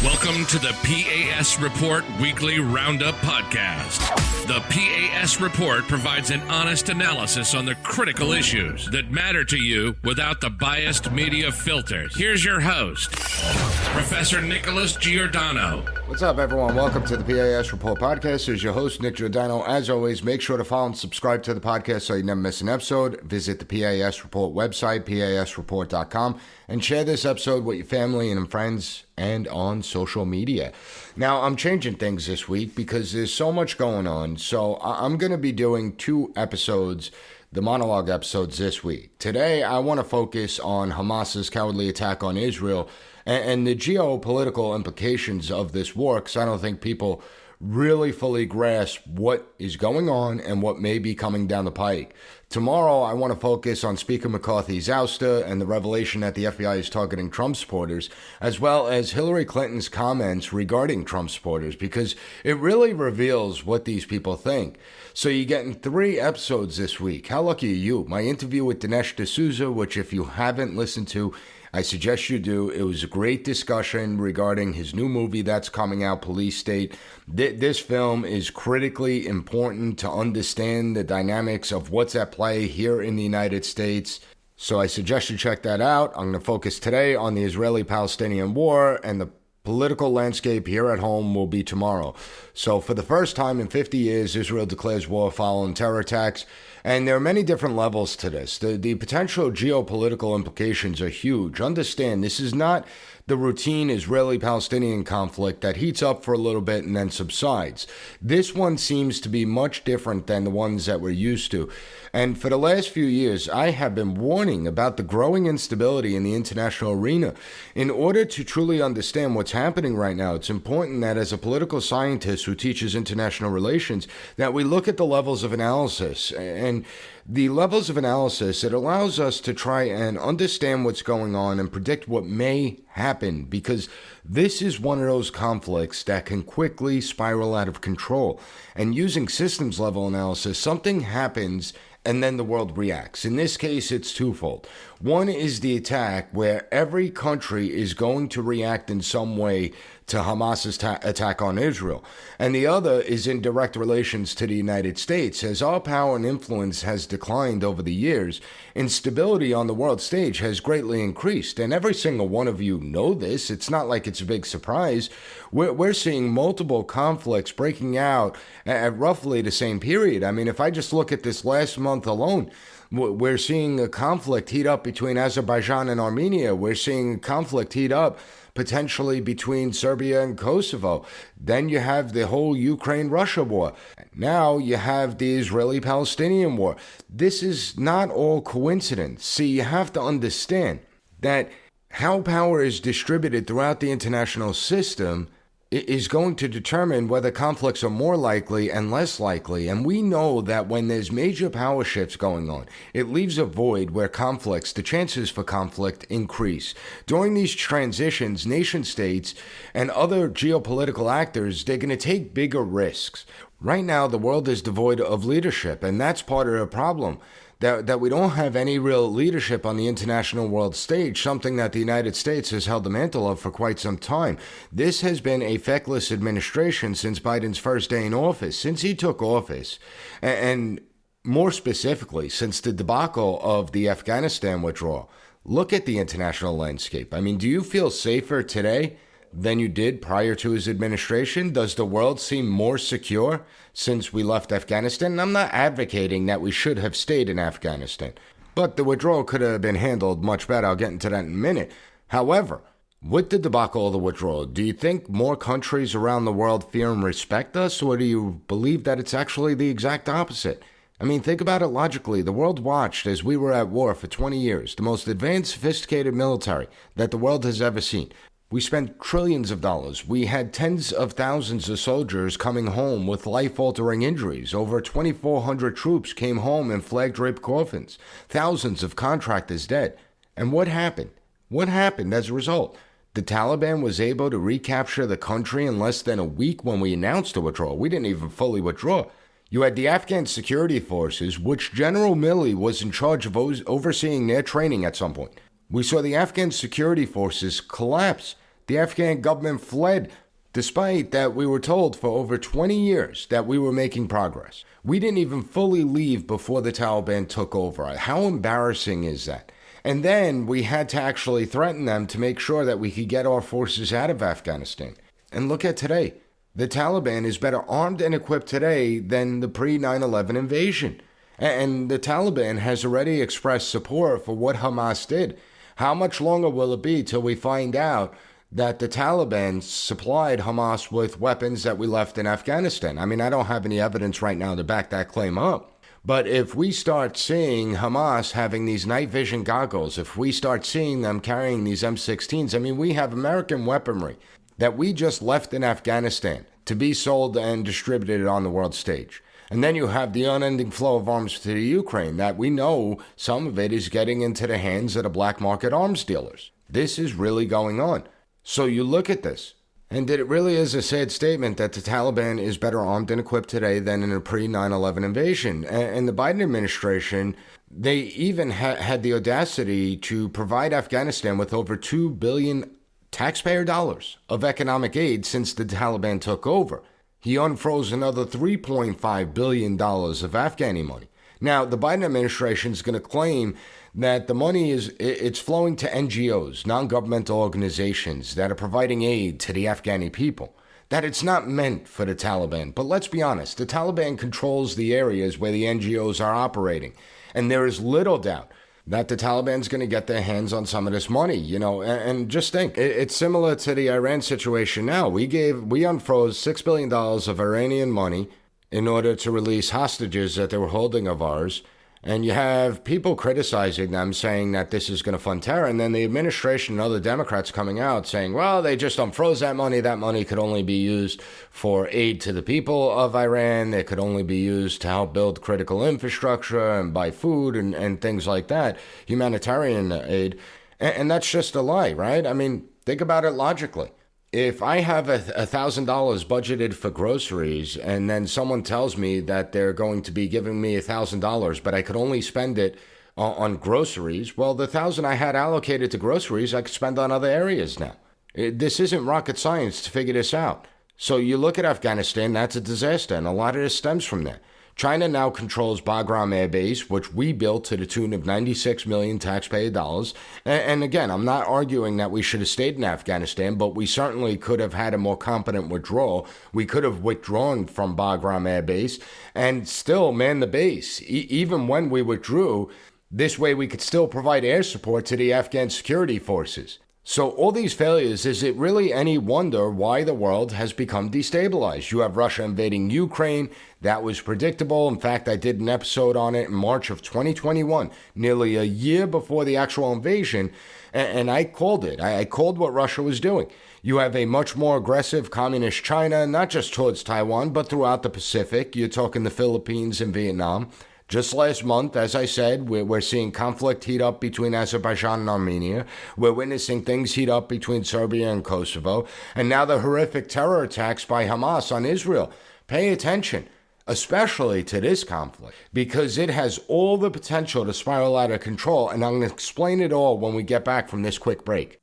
Welcome to the P.A.S. Report Weekly Roundup Podcast. The P.A.S. Report provides an honest analysis on the critical issues that matter to you without the biased media filters. Here's your host, Professor Nicholas Giordano. What's up, everyone? Welcome to the P.A.S. Report Podcast. Here's your host, Nick Giordano. As always, make sure to follow and subscribe to the podcast so you never miss an episode. Visit the P.A.S. Report website, pasreport.com, and share this episode with your family and friends and on social media. Now, I'm changing things this week because there's so much going on. So I'm going to be doing two episodes, the monologue episodes this week. Today, I want to focus on Hamas's cowardly attack on Israel and the geopolitical implications of this war, because I don't think people really fully grasp what is going on and what may be coming down the pike. Tomorrow, I want to focus on Speaker McCarthy's ouster and the revelation that the FBI is targeting Trump supporters, as well as Hillary Clinton's comments regarding Trump supporters, because it really reveals what these people think. So you're getting 3 episodes this week. How lucky are you? My interview with Dinesh D'Souza, which if you haven't listened to, I suggest you do. It was a great discussion regarding his new movie that's coming out, Police State. This film is critically important to understand the dynamics of what's at play here in the United States. So I suggest you check that out. I'm going to focus today on the Israeli-Palestinian war, and the political landscape here at home will be tomorrow. So for the first time in 50 years, Israel declares war following terror attacks. And there are many different levels to this. The potential geopolitical implications are huge. Understand, this is not the routine Israeli-Palestinian conflict that heats up for a little bit and then subsides. This one seems to be much different than the ones that we're used to. And for the last few years, I have been warning about the growing instability in the international arena. In order to truly understand what's happening right now, it's important that as a political scientist who teaches international relations, that we look at the levels of analysis. And the levels of analysis, it allows us to try and understand what's going on and predict what may happen, because this is one of those conflicts that can quickly spiral out of control. And using systems level analysis, something happens and then the world reacts. In this case, it's twofold. One is the attack where every country is going to react in some way to Hamas's attack on Israel. And the other is in direct relations to the United States. As our power and influence has declined over the years, instability on the world stage has greatly increased. And every single one of you know this. It's not like it's a big surprise. We're seeing multiple conflicts breaking out at roughly the same period. I mean, if I just look at this last month alone, we're seeing a conflict heat up between Azerbaijan and Armenia. We're seeing a conflict heat up potentially between Serbia and Kosovo. Then you have the whole Ukraine-Russia war. Now you have the Israeli-Palestinian war. This is not all coincidence. See, you have to understand that how power is distributed throughout the international system is going to determine whether conflicts are more likely and less likely. And we know that when there's major power shifts going on, it leaves a void where the chances for conflict increase. During these transitions, nation states and other geopolitical actors, they're going to take bigger risks. Right now, the world is devoid of leadership, and that's part of the problem. That we don't have any real leadership on the international world stage, something that the United States has held the mantle of for quite some time. This has been a feckless administration since Biden's first day in office. Since he took office, and more specifically, since the debacle of the Afghanistan withdrawal, look at the international landscape. I mean, do you feel safer today than you did prior to his administration? Does the world seem more secure since we left Afghanistan? And I'm not advocating that we should have stayed in Afghanistan, but the withdrawal could have been handled much better. I'll get into that in a minute. However, with the debacle of the withdrawal, do you think more countries around the world fear and respect us, or do you believe that it's actually the exact opposite? I mean, think about it logically. The world watched as we were at war for 20 years, the most advanced, sophisticated military that the world has ever seen. We spent trillions of dollars. We had tens of thousands of soldiers coming home with life-altering injuries. Over 2,400 troops came home in flag-draped coffins. Thousands of contractors dead. And what happened? What happened as a result? The Taliban was able to recapture the country in less than a week when we announced a withdrawal. We didn't even fully withdraw. You had the Afghan security forces, which General Milley was in charge of overseeing their training at some point. We saw the Afghan security forces collapse. The Afghan government fled, despite that we were told for over 20 years that we were making progress. We didn't even fully leave before the Taliban took over. How embarrassing is that? And then we had to actually threaten them to make sure that we could get our forces out of Afghanistan. And look at today. The Taliban is better armed and equipped today than the pre-9/11 invasion. And the Taliban has already expressed support for what Hamas did. How much longer will it be till we find out that the Taliban supplied Hamas with weapons that we left in Afghanistan? I mean, I don't have any evidence right now to back that claim up. But if we start seeing Hamas having these night vision goggles, if we start seeing them carrying these M16s, I mean, we have American weaponry that we just left in Afghanistan to be sold and distributed on the world stage. And then you have the unending flow of arms to the Ukraine that we know some of it is getting into the hands of the black market arms dealers. This is really going on. So you look at this, and it really is a sad statement that the Taliban is better armed and equipped today than in a pre-9/11 invasion. And the Biden administration, they even had the audacity to provide Afghanistan with over $2 billion taxpayer dollars of economic aid since the Taliban took over. He unfroze another $3.5 billion of Afghani money. Now, the Biden administration is going to claim that the money it's flowing to NGOs, non-governmental organizations that are providing aid to the Afghani people, that it's not meant for the Taliban. But let's be honest, the Taliban controls the areas where the NGOs are operating, and there is little doubt that the Taliban's going to get their hands on some of this money, and just think, it's similar to the Iran situation now. We unfroze $6 billion of Iranian money in order to release hostages that they were holding of ours. And you have people criticizing them, saying that this is going to fund terror. And then the administration and other Democrats coming out saying, well, they just unfroze that money. That money could only be used for aid to the people of Iran. It could only be used to help build critical infrastructure and buy food and things like that, humanitarian aid. And that's just a lie, right? I mean, think about it logically. If I have $1,000 budgeted for groceries and then someone tells me that they're going to be giving me $1,000, but I could only spend it on groceries, well, the $1,000 I had allocated to groceries, I could spend on other areas now. This isn't rocket science to figure this out. So you look at Afghanistan, that's a disaster, and a lot of this stems from there. China now controls Bagram Air Base, which we built to the tune of $96 million taxpayer dollars. And again, I'm not arguing that we should have stayed in Afghanistan, but we certainly could have had a more competent withdrawal. We could have withdrawn from Bagram Air Base and still man the base. Even when we withdrew, this way we could still provide air support to the Afghan security forces. So all these failures, is it really any wonder why the world has become destabilized? You have Russia invading Ukraine. That was predictable. In fact, I did an episode on it in March of 2021, nearly a year before the actual invasion, and I called it. I called what Russia was doing. You have a much more aggressive communist China, not just towards Taiwan, but throughout the Pacific. You're talking the Philippines and Vietnam. Just last month, as I said, we're seeing conflict heat up between Azerbaijan and Armenia. We're witnessing things heat up between Serbia and Kosovo. And now the horrific terror attacks by Hamas on Israel. Pay attention, especially to this conflict, because it has all the potential to spiral out of control. And I'm going to explain it all when we get back from this quick break.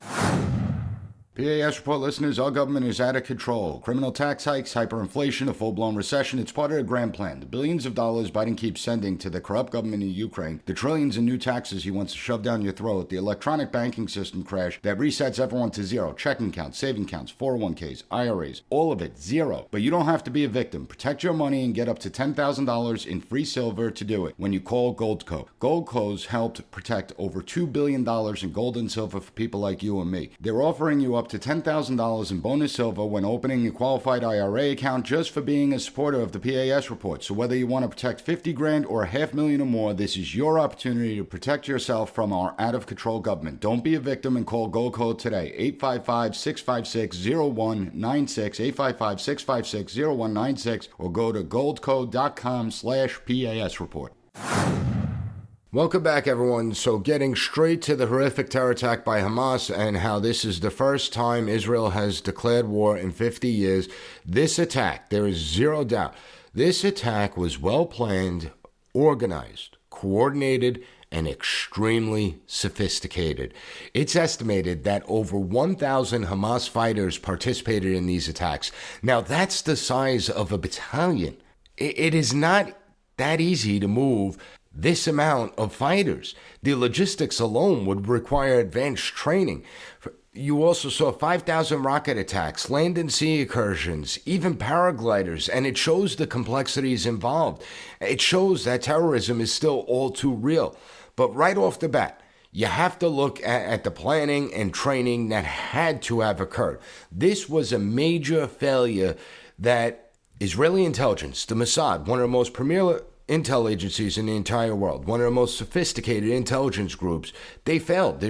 P.A.S. report listeners, our government is out of control. Criminal tax hikes, hyperinflation, a full-blown recession. It's part of a grand plan. The billions of dollars Biden keeps sending to the corrupt government in Ukraine, the trillions in new taxes he wants to shove down your throat, the electronic banking system crash that resets everyone to zero, checking accounts, saving accounts, 401ks, IRAs, all of it, zero. But you don't have to be a victim. Protect your money and get up to $10,000 in free silver to do it when you call Goldco. Goldco's helped protect over $2 billion in gold and silver for people like you and me. They're offering you up to $10,000 in bonus silver when opening a qualified IRA account just for being a supporter of the P.A.S. report. So whether you want to protect $50,000 or $500,000 or more, this is your opportunity to protect yourself from our out-of-control government. Don't be a victim and call Goldco today. 855-656-0196, 855-656-0196, or go to goldco.com/PAS report. Welcome back, everyone. So getting straight to the horrific terror attack by Hamas and how this is the first time Israel has declared war in 50 years. This attack, there is zero doubt, this attack was well planned, organized, coordinated, and extremely sophisticated. It's estimated that over 1,000 Hamas fighters participated in these attacks. Now, that's the size of a battalion. It is not that easy to move this amount of fighters. The logistics alone would require advanced training. You also saw 5,000 rocket attacks, land and sea incursions, even paragliders, and it shows the complexities involved. It shows that terrorism is still all too real. But right off the bat, you have to look at the planning and training that had to have occurred. This was a major failure that Israeli intelligence, the Mossad, one of the most premier intel agencies in the entire world, one of the most sophisticated intelligence groups, they failed.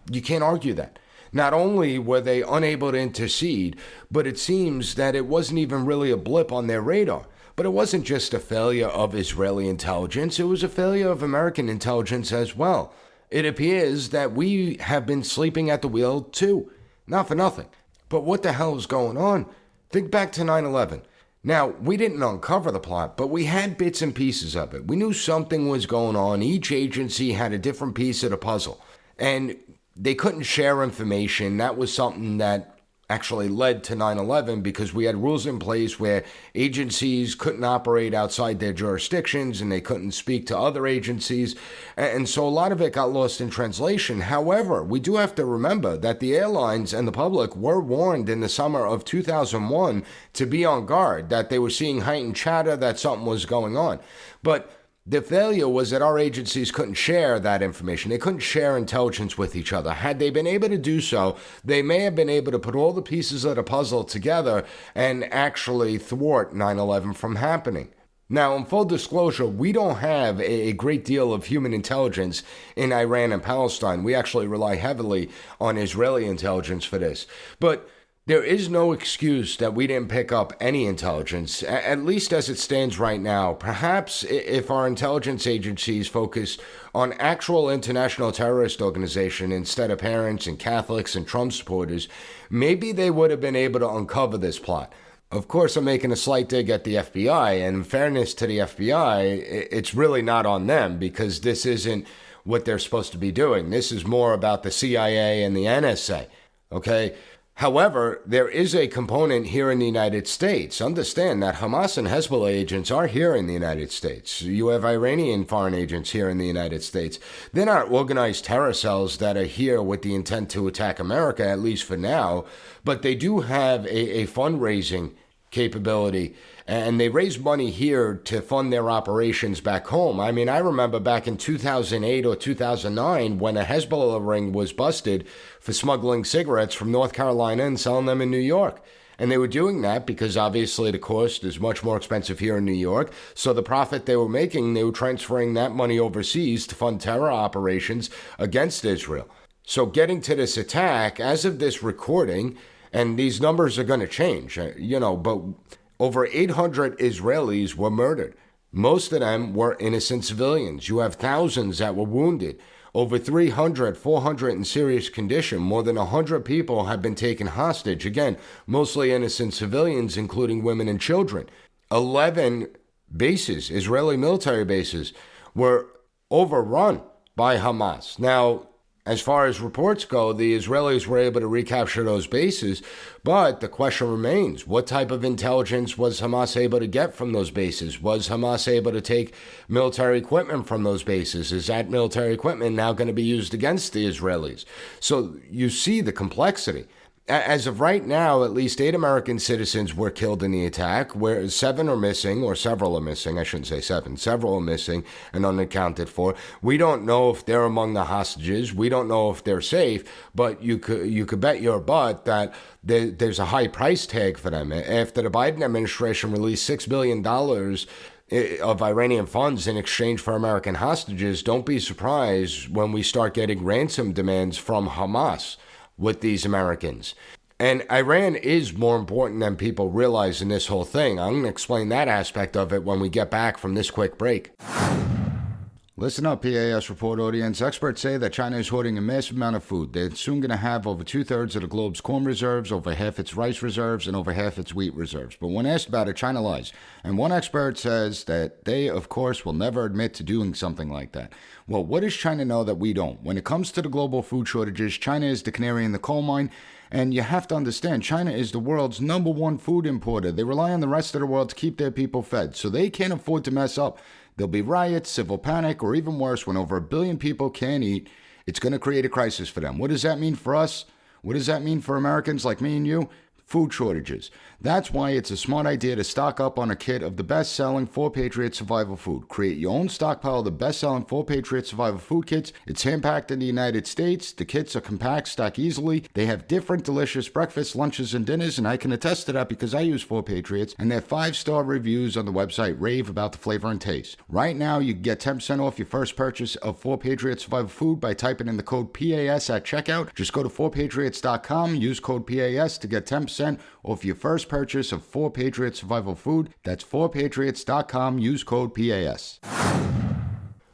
You can't argue that. Not only were they unable to intercede, but it seems that it wasn't even really a blip on their radar. But it wasn't just a failure of Israeli intelligence, it was a failure of American intelligence as well. It appears that we have been sleeping at the wheel too. Not for nothing. But what the hell is going on? Think back to 9/11. Now, we didn't uncover the plot, but we had bits and pieces of it. We knew something was going on. Each agency had a different piece of the puzzle. And they couldn't share information. That was something that actually led to 9/11 because we had rules in place where agencies couldn't operate outside their jurisdictions and they couldn't speak to other agencies. And so a lot of it got lost in translation. However, we do have to remember that the airlines and the public were warned in the summer of 2001 to be on guard, that they were seeing heightened chatter, that something was going on. But the failure was that our agencies couldn't share that information. They couldn't share intelligence with each other. Had they been able to do so, they may have been able to put all the pieces of the puzzle together and actually thwart 9/11 from happening. Now, in full disclosure, we don't have a great deal of human intelligence in Iran and Palestine. We actually rely heavily on Israeli intelligence for this. But there is no excuse that we didn't pick up any intelligence, at least as it stands right now. Perhaps if our intelligence agencies focused on actual international terrorist organization instead of parents and Catholics and Trump supporters, maybe they would have been able to uncover this plot. Of course, I'm making a slight dig at the FBI, and in fairness to the FBI, it's really not on them because this isn't what they're supposed to be doing. This is more about the CIA and the NSA, okay? However, there is a component here in the United States. Understand that Hamas and Hezbollah agents are here in the United States. You have Iranian foreign agents here in the United States. They're not organized terror cells that are here with the intent to attack America, at least for now, but they do have a fundraising capability, and they raise money here to fund their operations back home. I mean, I remember back in 2008 or 2009 when a Hezbollah ring was busted for smuggling cigarettes from North Carolina and selling them in New York. And they were doing that because obviously the cost is much more expensive here in New York. So the profit they were making, they were transferring that money overseas to fund terror operations against Israel. So getting to this attack, as of this recording, and these numbers are going to change, but over 800 Israelis were murdered. Most of them were innocent civilians. You have thousands that were wounded. Over 300, 400 in serious condition. More than 100 people have been taken hostage. Again, mostly innocent civilians, including women and children. 11 bases, Israeli military bases, were overrun by Hamas. Now, as far as reports go, the Israelis were able to recapture those bases, but the question remains, what type of intelligence was Hamas able to get from those bases? Was Hamas able to take military equipment from those bases? Is that military equipment now going to be used against the Israelis? So you see the complexity. As of right now, at least 8 American citizens were killed in the attack, where 7 are missing, or several are missing. I shouldn't say 7. Several are missing and unaccounted for. We don't know if they're among the hostages. We don't know if they're safe, but you could bet your butt that there's a high price tag for them. After the Biden administration released $6 billion of Iranian funds in exchange for American hostages, don't be surprised when we start getting ransom demands from Hamas with these Americans. And Iran is more important than people realize in this whole thing. I'm going to explain that aspect of it when we get back from this quick break. Listen up, P.A.S. report audience. Experts say that China is hoarding a massive amount of food. They're soon going to have over two-thirds of the globe's corn reserves, over half its rice reserves, and over half its wheat reserves. But when asked about it, China lies. And one expert says that they, of course, will never admit to doing something like that. Well, what does China know that we don't? When it comes to the global food shortages, China is the canary in the coal mine. And you have to understand, China is the world's #1 food importer. They rely on the rest of the world to keep their people fed, so they can't afford to mess up. There'll be riots, civil panic, or even worse, when over 1 billion people can't eat, it's going to create a crisis for them. What does that mean for us? What does that mean for Americans like me and you? Food shortages. That's why it's a smart idea to stock up on a kit of the best-selling 4 Patriot survival food. Create your own stockpile of the best-selling 4 Patriot survival food kits. It's hand-packed in the United States. The kits are compact, stack easily. They have different delicious breakfasts, lunches, and dinners, and I can attest to that because I use 4 Patriots, and their 5-star reviews on the website rave about the flavor and taste. Right now, you can get 10% off your first purchase of 4 Patriot survival food by typing in the code PAS at checkout. Just go to 4patriots.com, use code PAS to get 10% off your first purchase of 4 Patriot survival food. That's 4patriots.com, use code PAS.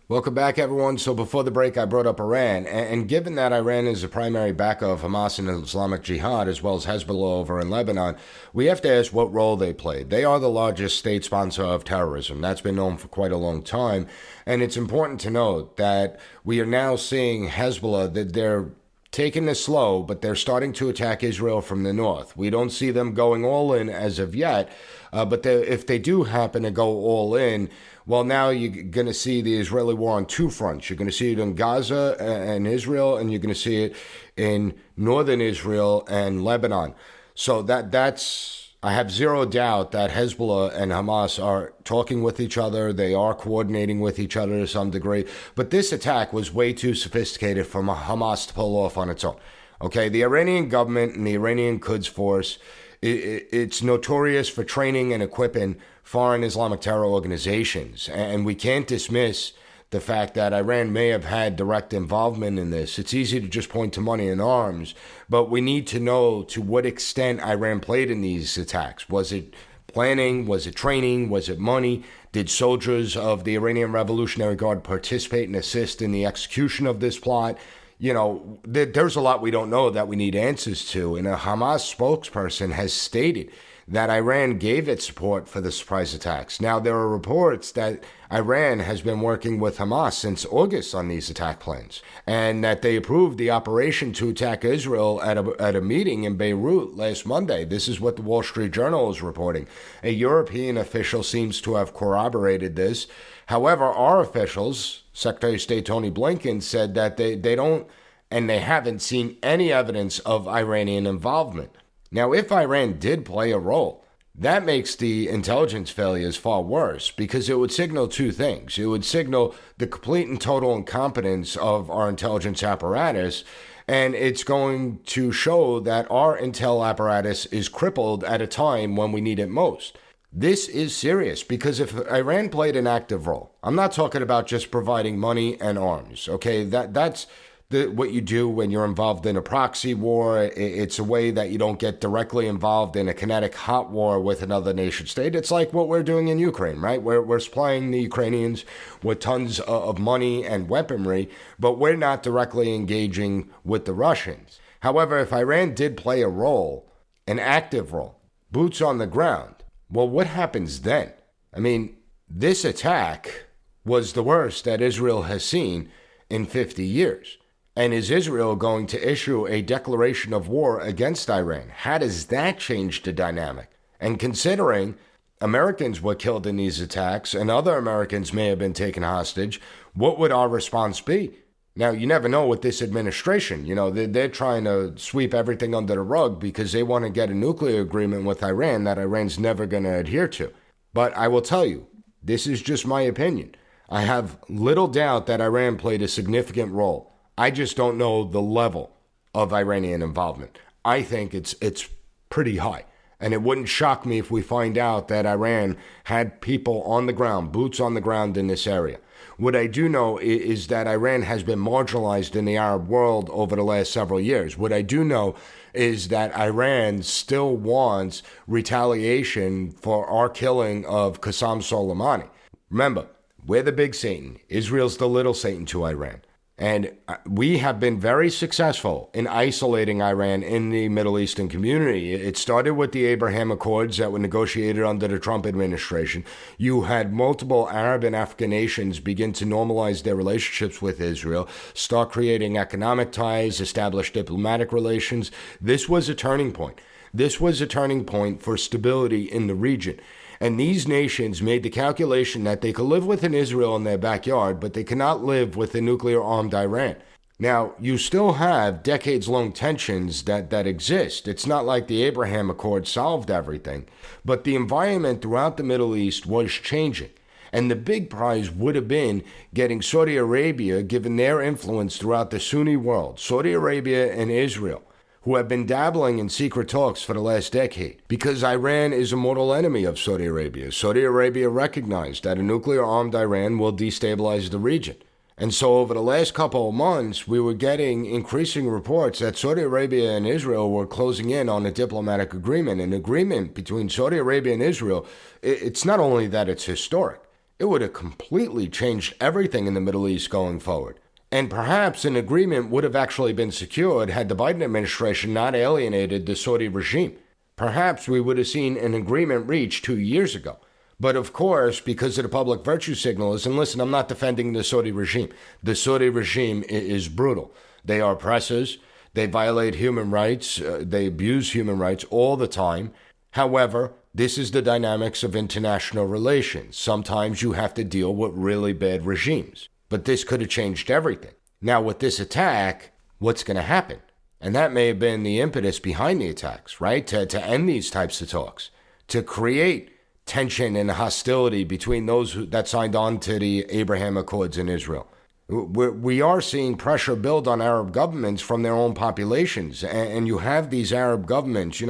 Welcome back, everyone. So before the break, I brought up Iran, and given that Iran is the primary backer of Hamas and Islamic Jihad, as well as Hezbollah over in Lebanon, we have to ask what role they played. They are the largest state sponsor of terrorism. That's been known for quite a long time, and it's important to note that we are now seeing Hezbollah, that they're taking this slow, but they're starting to attack Israel from the north. We don't see them going all in as of yet, but if they do happen to go all in, well, now you're going to see the Israeli war on 2 fronts. You're going to see it in Gaza and Israel, and you're going to see it in northern Israel and Lebanon. So that's... I have zero doubt that Hezbollah and Hamas are talking with each other. They are coordinating with each other to some degree. But this attack was way too sophisticated for Hamas to pull off on its own. Okay, the Iranian government and the Iranian Quds Force, it's notorious for training and equipping foreign Islamic terror organizations. And we can't dismiss the fact that Iran may have had direct involvement in this. It's easy to just point to money and arms, but we need to know to what extent Iran played in these attacks. Was it planning? Was it training? Was it money? Did soldiers of the Iranian Revolutionary Guard participate and assist in the execution of this plot? You know, there's a lot we don't know that we need answers to, and a Hamas spokesperson has stated that Iran gave its support for the surprise attacks. Now, there are reports that Iran has been working with Hamas since August on these attack plans, and that they approved the operation to attack Israel at a meeting in Beirut last Monday. This is what the Wall Street Journal is reporting. A European official seems to have corroborated this. However, our officials, Secretary of State Tony Blinken, said that they don't and they haven't seen any evidence of Iranian involvement. Now, if Iran did play a role, that makes the intelligence failures far worse because it would signal 2 things. It would signal the complete and total incompetence of our intelligence apparatus, and it's going to show that our intel apparatus is crippled at a time when we need it most. This is serious because if Iran played an active role, I'm not talking about just providing money and arms, okay? That's what you do when you're involved in a proxy war. It's a way that you don't get directly involved in a kinetic hot war with another nation state. It's like what we're doing in Ukraine, right? We're supplying the Ukrainians with tons of money and weaponry, but we're not directly engaging with the Russians. However, if Iran did play a role, an active role, boots on the ground, well, what happens then? I mean, this attack was the worst that Israel has seen in 50 years. And is Israel going to issue a declaration of war against Iran? How does that change the dynamic? And considering Americans were killed in these attacks and other Americans may have been taken hostage, what would our response be? Now, you never know with this administration. You know, they're trying to sweep everything under the rug because they want to get a nuclear agreement with Iran that Iran's never going to adhere to. But I will tell you, this is just my opinion. I have little doubt that Iran played a significant role. I just don't know the level of Iranian involvement. I think it's pretty high. And it wouldn't shock me if we find out that Iran had people on the ground, boots on the ground in this area. What I do know is that Iran has been marginalized in the Arab world over the last several years. What I do know is that Iran still wants retaliation for our killing of Qasem Soleimani. Remember, We're the big Satan. Israel's the little Satan to Iran. And we have been very successful in isolating Iran in the Middle Eastern community. It started with the Abraham Accords that were negotiated under the Trump administration. You had multiple Arab and African nations begin to normalize their relationships with Israel, start creating economic ties, establish diplomatic relations. This was a turning point. This was a turning point for stability in the region. And these nations made the calculation that they could live within Israel in their backyard, but they cannot live with a nuclear-armed Iran. Now, you still have decades-long tensions that exist. It's not like the Abraham Accord solved everything, but the environment throughout the Middle East was changing. And the big prize would have been getting Saudi Arabia, given their influence throughout the Sunni world, Saudi Arabia and Israel, who have been dabbling in secret talks for the last decade, because Iran is a mortal enemy of Saudi Arabia. Saudi Arabia recognized that a nuclear-armed Iran will destabilize the region. And so over the last couple of months, we were getting increasing reports that Saudi Arabia and Israel were closing in on a diplomatic agreement. An agreement between Saudi Arabia and Israel, it's not only that it's historic, it would have completely changed everything in the Middle East going forward. And perhaps an agreement would have actually been secured had the Biden administration not alienated the Saudi regime. Perhaps we would have seen an agreement reached 2 years ago. But of course, because of the public virtue signals, and listen, I'm not defending the Saudi regime. The Saudi regime is brutal. They are oppressors. They violate human rights. They abuse human rights all the time. However, this is the dynamics of international relations. Sometimes you have to deal with really bad regimes. But this could have changed everything. Now, with this attack, what's going to happen? And that may have been the impetus behind the attacks, right? To end these types of talks, to create tension and hostility between those that signed on to the Abraham Accords in Israel. We are seeing pressure build on Arab governments from their own populations. And you have these Arab governments,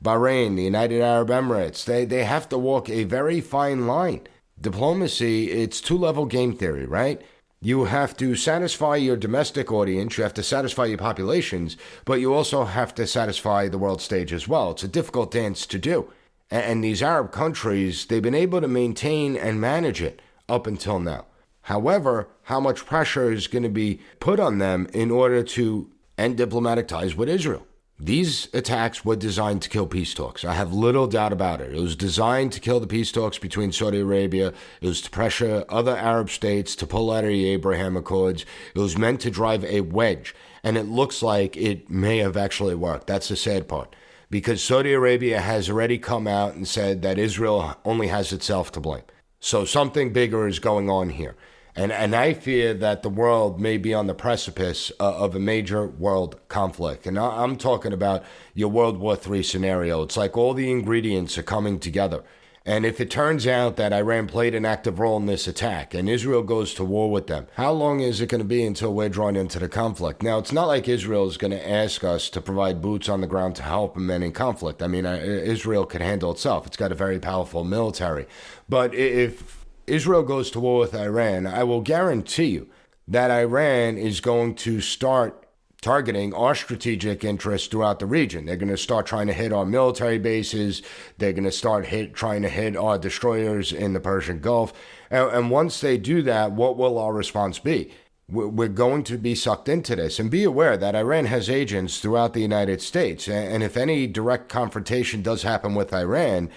Bahrain, the United Arab Emirates, they have to walk a very fine line. Diplomacy, it's two-level game theory, right? You have to satisfy your domestic audience, you have to satisfy your populations, but you also have to satisfy the world stage as well. It's a difficult dance to do. And these Arab countries, they've been able to maintain and manage it up until now. However, how much pressure is going to be put on them in order to end diplomatic ties with Israel? These attacks were designed to kill peace talks. I have little doubt about it. It was designed to kill the peace talks between Saudi Arabia. It was to pressure other Arab states to pull out of the Abraham Accords. It was meant to drive a wedge. And it looks like it may have actually worked. That's the sad part. Because Saudi Arabia has already come out and said that Israel only has itself to blame. So something bigger is going on here. And I fear that the world may be on the precipice of a major world conflict. And I'm talking about your World War III scenario. It's like all the ingredients are coming together. And if it turns out that Iran played an active role in this attack and Israel goes to war with them, how long is it going to be until we're drawn into the conflict? Now, it's not like Israel is going to ask us to provide boots on the ground to help them in conflict. I mean, Israel can handle itself. It's got a very powerful military. But if Israel goes to war with Iran, I will guarantee you that Iran is going to start targeting our strategic interests throughout the region. They're going to start trying to hit our military bases. They're going to start trying to hit our destroyers in the Persian Gulf. And once they do that, what will our response be? We're going to be sucked into this. And be aware that Iran has agents throughout the United States. And if any direct confrontation does happen with Iran,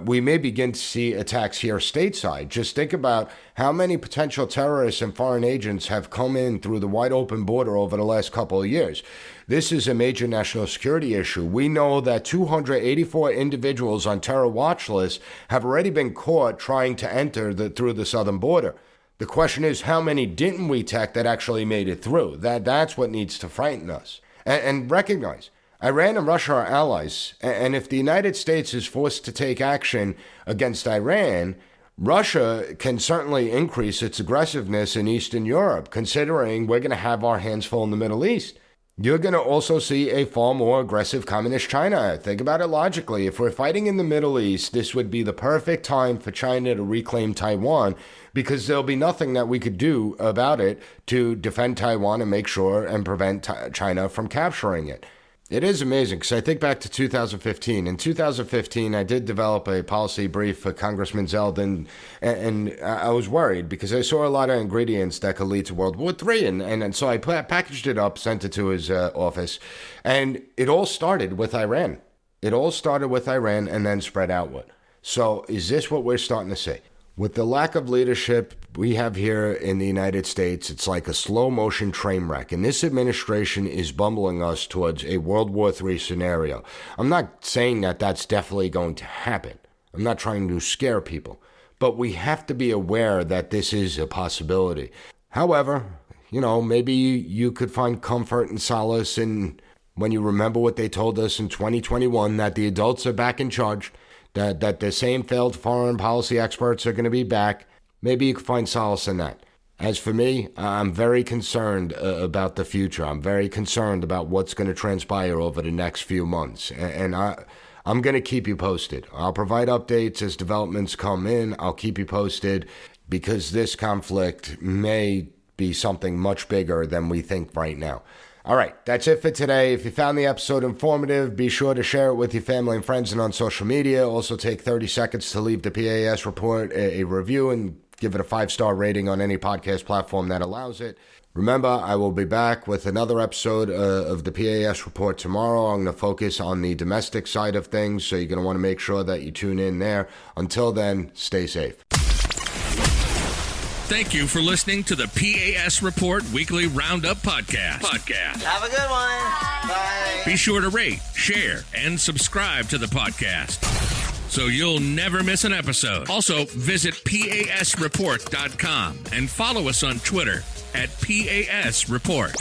we may begin to see attacks here stateside. Just think about how many potential terrorists and foreign agents have come in through the wide open border over the last couple of years. This is a major national security issue. We know that 284 individuals on terror watch lists have already been caught trying to enter through the southern border. The question is, how many didn't we detect that actually made it through? That's what needs to frighten us. And recognize, Iran and Russia are allies, and if the United States is forced to take action against Iran, Russia can certainly increase its aggressiveness in Eastern Europe, considering we're going to have our hands full in the Middle East. You're going to also see a far more aggressive communist China. Think about it logically. If we're fighting in the Middle East, this would be the perfect time for China to reclaim Taiwan, because there'll be nothing that we could do about it to defend Taiwan and make sure and prevent China from capturing it. It is amazing because I think back to 2015. In 2015, I did develop a policy brief for Congressman Zeldin, and I was worried because I saw a lot of ingredients that could lead to World War III. And so I packaged it up, sent it to his office, and it all started with Iran. It all started with Iran and then spread outward. So is this what we're starting to see? With the lack of leadership we have here in the United States, it's like a slow-motion train wreck, and this administration is bumbling us towards a World War III scenario. I'm not saying that that's definitely going to happen. I'm not trying to scare people, but we have to be aware that this is a possibility. However, maybe you could find comfort and solace in when you remember what they told us in 2021, that the adults are back in charge, that the same failed foreign policy experts are going to be back. Maybe you can find solace in that. As for me, I'm very concerned about the future. I'm very concerned about what's going to transpire over the next few months. And I'm going to keep you posted. I'll provide updates as developments come in. I'll keep you posted because this conflict may be something much bigger than we think right now. All right, that's it for today. If you found the episode informative, be sure to share it with your family and friends and on social media. Also take 30 seconds to leave the P.A.S. report a review and give it a 5-star rating on any podcast platform that allows it. Remember, I will be back with another episode of the P.A.S. report tomorrow. I'm going to focus on the domestic side of things, so you're going to want to make sure that you tune in there. Until then, stay safe. Thank you for listening to the P.A.S. Report Weekly Roundup Podcast. Have a good one. Bye. Be sure to rate, share, and subscribe to the podcast so you'll never miss an episode. Also, visit PASreport.com and follow us on Twitter at PAS Report.